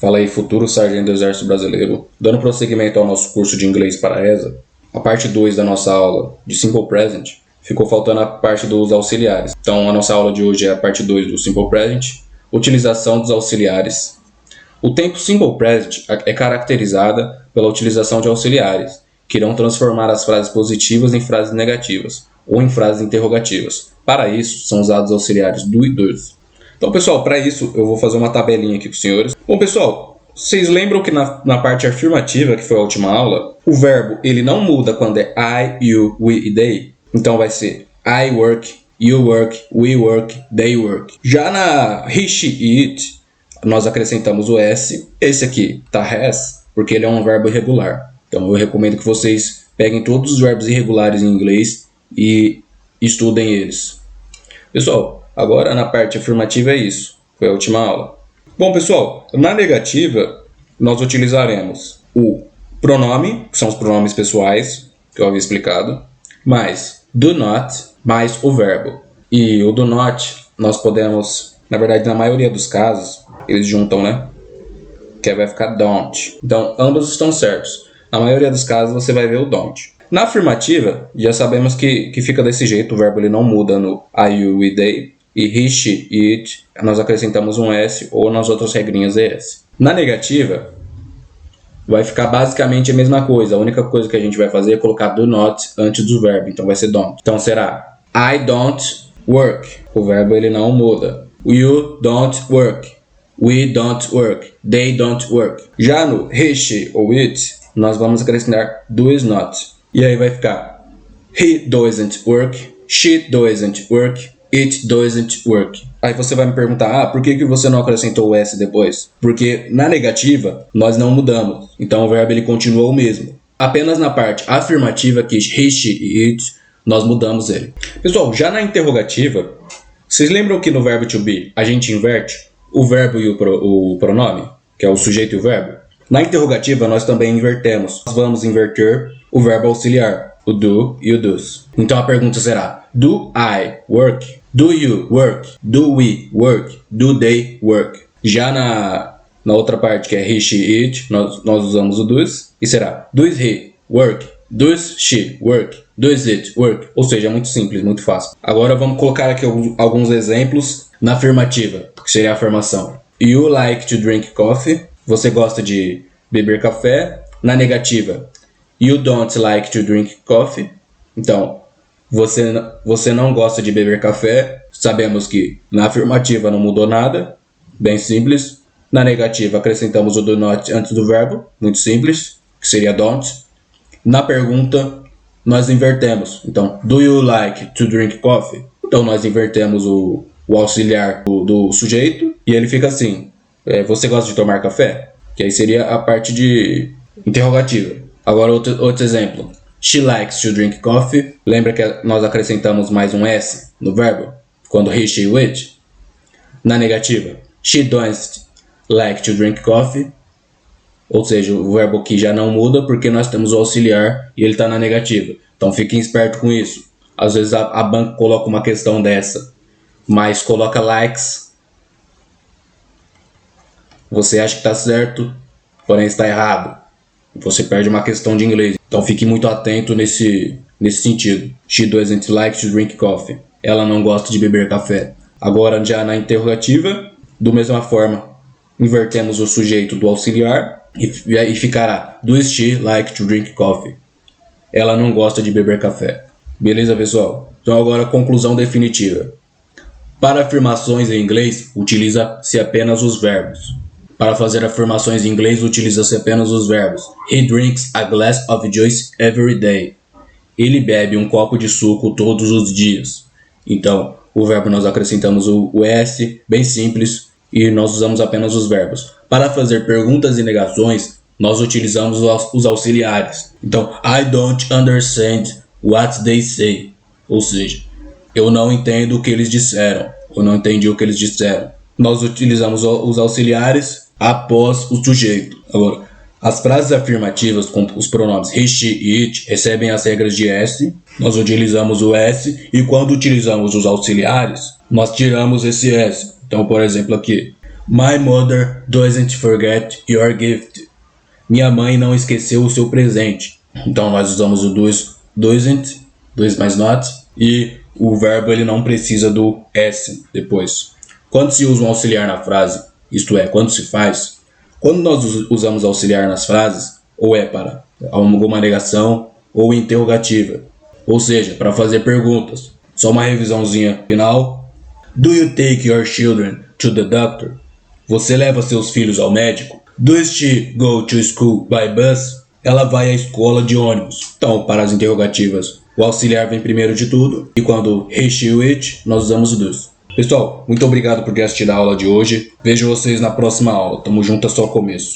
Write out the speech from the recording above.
Fala aí, futuro sargento do Exército Brasileiro. Dando prosseguimento ao nosso curso de inglês para a ESA, a parte 2 da nossa aula de Simple Present, ficou faltando a parte dos auxiliares. Então a nossa aula de hoje é a parte 2 do Simple Present, utilização dos auxiliares. O tempo Simple Present é caracterizada pela utilização de auxiliares, que irão transformar as frases positivas em frases negativas, ou em frases interrogativas. Para isso, são usados auxiliares do e dos. Então, pessoal, para isso, eu vou fazer uma tabelinha aqui com os senhores. Bom, pessoal, vocês lembram que na parte afirmativa, que foi a última aula, o verbo ele não muda quando é I, you, we e they. Então, vai ser I work, you work, we work, they work. Já na he, she e it, nós acrescentamos o S. Esse aqui tá has, porque ele é um verbo irregular. Então, eu recomendo que vocês peguem todos os verbos irregulares em inglês e estudem eles. Pessoal, agora na parte afirmativa é isso. Foi a última aula. Bom, pessoal, na negativa, nós utilizaremos o pronome, que são os pronomes pessoais, que eu havia explicado, mais do not, mais o verbo. E o do not, nós podemos, na verdade, na maioria dos casos, eles juntam, né? Que vai ficar don't. Então, ambos estão certos. Na maioria dos casos, você vai ver o don't. Na afirmativa, já sabemos que fica desse jeito, o verbo ele não muda no I, you e they. E he, she e it, nós acrescentamos um S ou nas outras regrinhas ES. Na negativa, vai ficar basicamente a mesma coisa. A única coisa que a gente vai fazer é colocar do not antes do verbo, então vai ser don't. Então será I don't work. O verbo ele não muda. You don't work. We don't work. They don't work. Já no he, she ou it, nós vamos acrescentar does not. E aí vai ficar he doesn't work, she doesn't work, it doesn't work. Aí você vai me perguntar, por que você não acrescentou o S depois? Porque na negativa, nós não mudamos. Então o verbo ele continua o mesmo. Apenas na parte afirmativa, que he, she e it, nós mudamos ele. Pessoal, já na interrogativa, vocês lembram que no verbo to be, a gente inverte o verbo e o pronome, que é o sujeito e o verbo? Na interrogativa, nós também invertemos. Nós vamos inverter o verbo auxiliar, o do e o dos. Então a pergunta será, do I work? Do you work? Do we work? Do they work? Já na outra parte, que é he, she, it, nós usamos o does. E será, does he work? Does she work? Does it work? Ou seja, é muito simples, muito fácil. Agora vamos colocar aqui alguns exemplos na afirmativa, que seria a afirmação. You like to drink coffee? Você gosta de beber café? Na negativa, you don't like to drink coffee. Então, você não gosta de beber café. Sabemos que na afirmativa não mudou nada. Bem simples. Na negativa, acrescentamos o do not antes do verbo. Muito simples, que seria don't. Na pergunta, nós invertemos. Então, do you like to drink coffee? Então, nós invertemos o auxiliar do sujeito. E ele fica assim, você gosta de tomar café? Que aí seria a parte de interrogativa. Agora outro exemplo. She likes to drink coffee. Lembra que nós acrescentamos mais um S no verbo? Quando he, she, it. Na negativa. She doesn't like to drink coffee. Ou seja, o verbo aqui já não muda porque nós temos o auxiliar e ele está na negativa. Então fiquem espertos com isso. Às vezes a banca coloca uma questão dessa, mas coloca likes. Você acha que está certo, porém está errado. Você perde uma questão de inglês. Então fique muito atento nesse sentido. She doesn't like to drink coffee. Ela não gosta de beber café. Agora já na interrogativa, da mesma forma, invertemos o sujeito do auxiliar e ficará does she like to drink coffee? Ela não gosta de beber café. Beleza, pessoal? Então agora a conclusão definitiva. Para afirmações em inglês, utiliza-se apenas os verbos. Para fazer afirmações em inglês, utiliza-se apenas os verbos. He drinks a glass of juice every day. Ele bebe um copo de suco todos os dias. Então, o verbo nós acrescentamos o S, bem simples, e nós usamos apenas os verbos. Para fazer perguntas e negações, nós utilizamos os auxiliares. Então, I don't understand what they say. Ou seja, eu não entendo o que eles disseram. Eu não entendi o que eles disseram. Nós utilizamos os auxiliares após o sujeito. Agora, as frases afirmativas com os pronomes he, she e it recebem as regras de S. Nós utilizamos o S e quando utilizamos os auxiliares, nós tiramos esse S. Então, por exemplo, aqui, My mother doesn't forget your gift. Minha mãe não esqueceu o seu presente. Então nós usamos o doesn't, dois mais not, e o verbo ele não precisa do s depois. Quando se usa um auxiliar na frase, isto é, quando se faz, quando nós usamos auxiliar nas frases, ou é para alguma negação ou interrogativa, ou seja, para fazer perguntas. Só uma revisãozinha final. Do you take your children to the doctor? Você leva seus filhos ao médico? Does she go to school by bus? Ela vai à escola de ônibus. Então, para as interrogativas, o auxiliar vem primeiro de tudo, e quando he, she, it, nós usamos o does. Pessoal, muito obrigado por ter assistido a aula de hoje. Vejo vocês na próxima aula. Tamo junto, é só o começo.